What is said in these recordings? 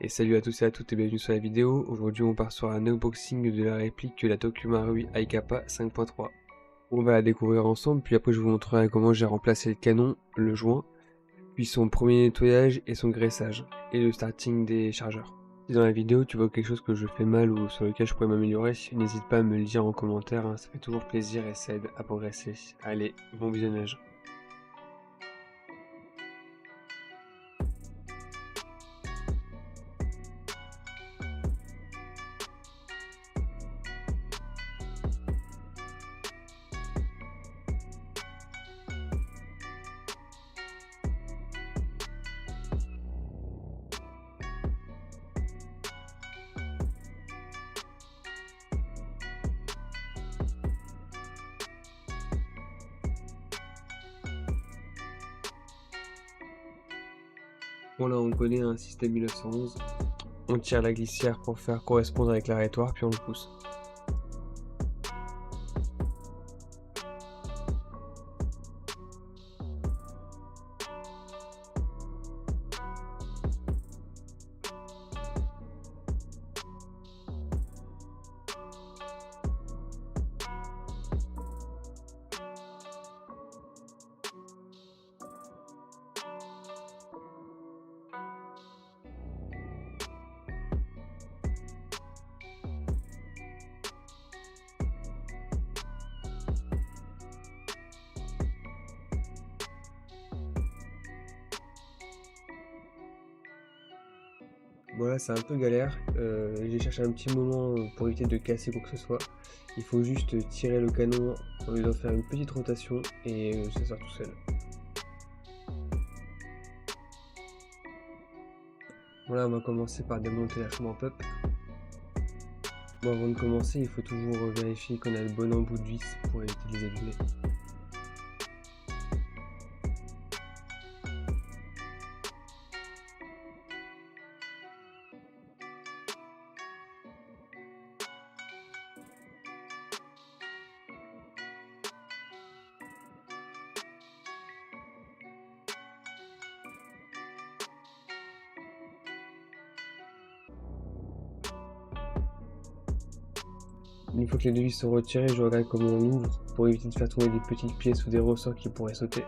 Et salut à tous et à toutes et bienvenue sur la vidéo. Aujourd'hui on part sur un unboxing de la réplique de la Tokumaru Aikapa 5.3. On va la découvrir ensemble, puis après je vous montrerai comment j'ai remplacé le canon, le joint, puis son premier nettoyage et son graissage, et le starting des chargeurs. Si dans la vidéo tu vois quelque chose que je fais mal ou sur lequel je pourrais m'améliorer, n'hésite pas à me le dire en commentaire, hein, ça fait toujours plaisir et ça aide à progresser. Allez, bon visionnage. Bon là on connaît un système 1911, on tire la glissière pour faire correspondre avec l'arrêtoire puis on le pousse. Voilà, c'est un peu galère. J'ai cherché un petit moment pour éviter de casser quoi que ce soit. Il faut juste tirer le canon au lieu d'en faire une petite rotation et ça sort tout seul. Voilà, on va commencer par démonter la chambre en pop. Bon, avant de commencer, il faut toujours vérifier qu'on a le bon embout de vis pour éviter de les abîmer. Une fois que les deux vis sont retirées, je regarde comment on l'ouvre pour éviter de faire tomber des petites pièces ou des ressorts qui pourraient sauter.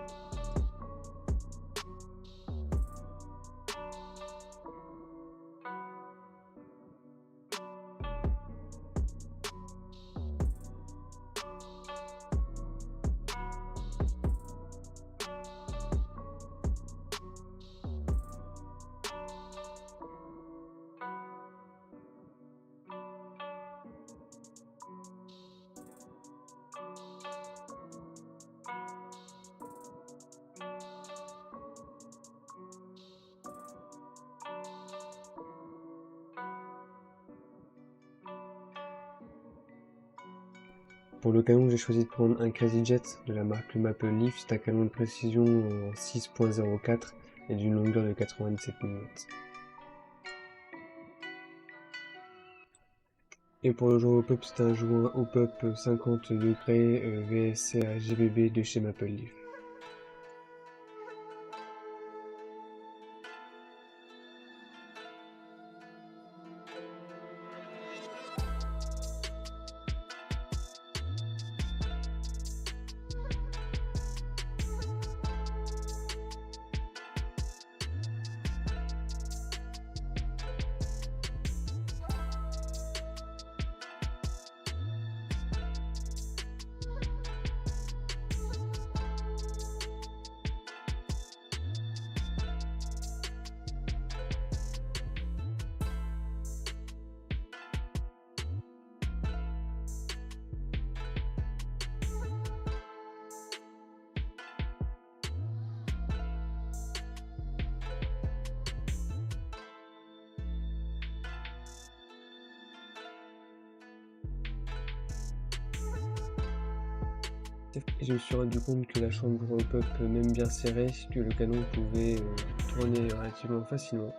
Pour le canon, j'ai choisi de prendre un Crazy Jet de la marque Maple Leaf. C'est un canon de précision en 6.04 et d'une longueur de 97 mm. Et pour le joint au pop, c'est un joint au pop 50 degrés VSC GBB de chez Maple Leaf. Et je me suis rendu compte que la chambre au pop, même bien serrée, que le canon pouvait tourner relativement facilement.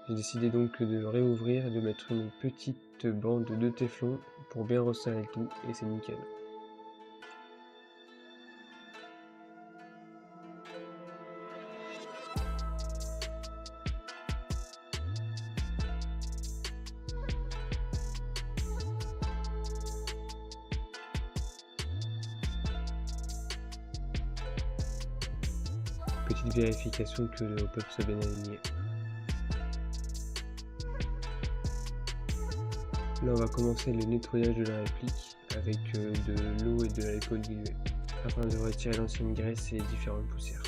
J'ai décidé donc de réouvrir et de mettre une petite bande de téflon pour bien resserrer le tout et c'est nickel. Petite vérification que le hop-up soit bien aligné. Là on va commencer le nettoyage de la réplique avec de l'eau et de l'alcool dilué afin de retirer l'ancienne graisse et différentes poussières.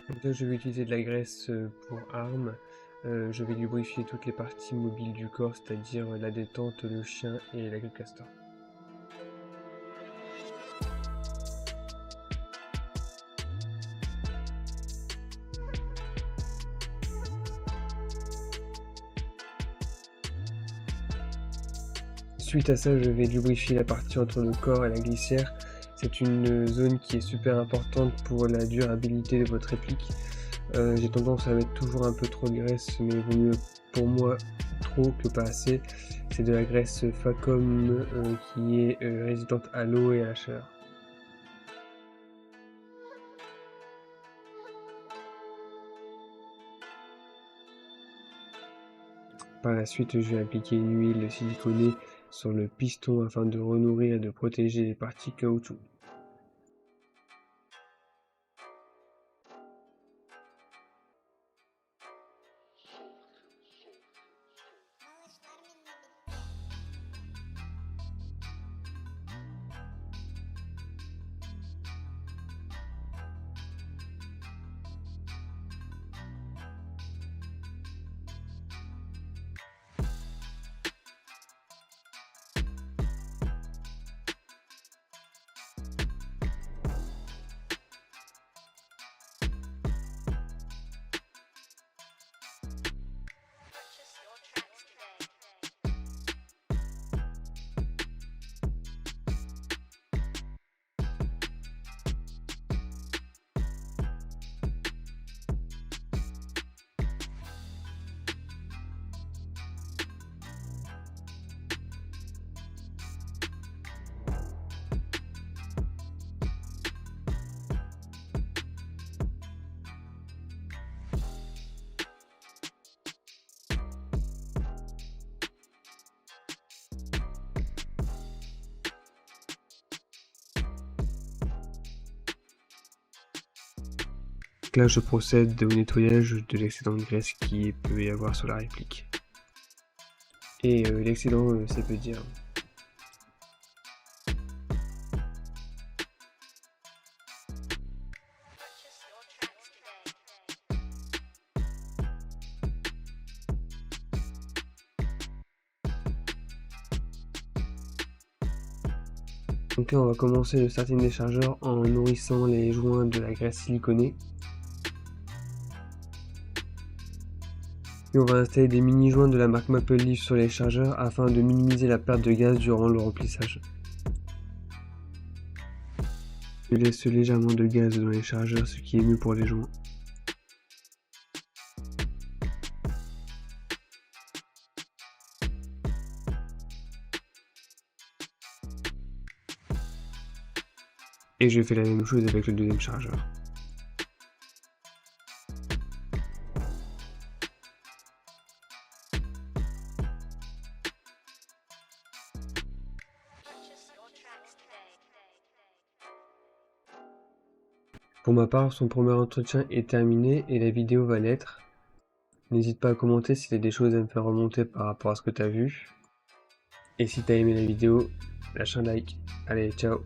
Donc là je vais utiliser de la graisse pour arme. Je vais lubrifier toutes les parties mobiles du corps, c'est-à-dire la détente, le chien et la queue castor. Suite à ça, je vais lubrifier la partie entre le corps et la glissière. C'est une zone qui est super importante pour la durabilité de votre réplique. J'ai tendance à mettre toujours un peu trop de graisse, mais il vaut mieux pour moi trop que pas assez. C'est de la graisse Facom qui est résistante à l'eau et à la chaleur. Par la suite, je vais appliquer une huile siliconée sur le piston afin de renourrir et de protéger les parties caoutchouc. Là, je procède au nettoyage de l'excédent de graisse qui peut y avoir sur la réplique. Et l'excédent, c'est peu dire. Donc là, on va commencer le starting des chargeurs en nourrissant les joints de la graisse siliconée. Et on va installer des mini-joints de la marque Maple Leaf sur les chargeurs afin de minimiser la perte de gaz durant le remplissage. Je laisse légèrement de gaz dans les chargeurs, ce qui est mieux pour les joints. Et je fais la même chose avec le deuxième chargeur. Pour ma part, son premier entretien est terminé et la vidéo va l'être. N'hésite pas à commenter si tu as des choses à me faire remonter par rapport à ce que tu as vu. Et si tu as aimé la vidéo, lâche un like. Allez, ciao!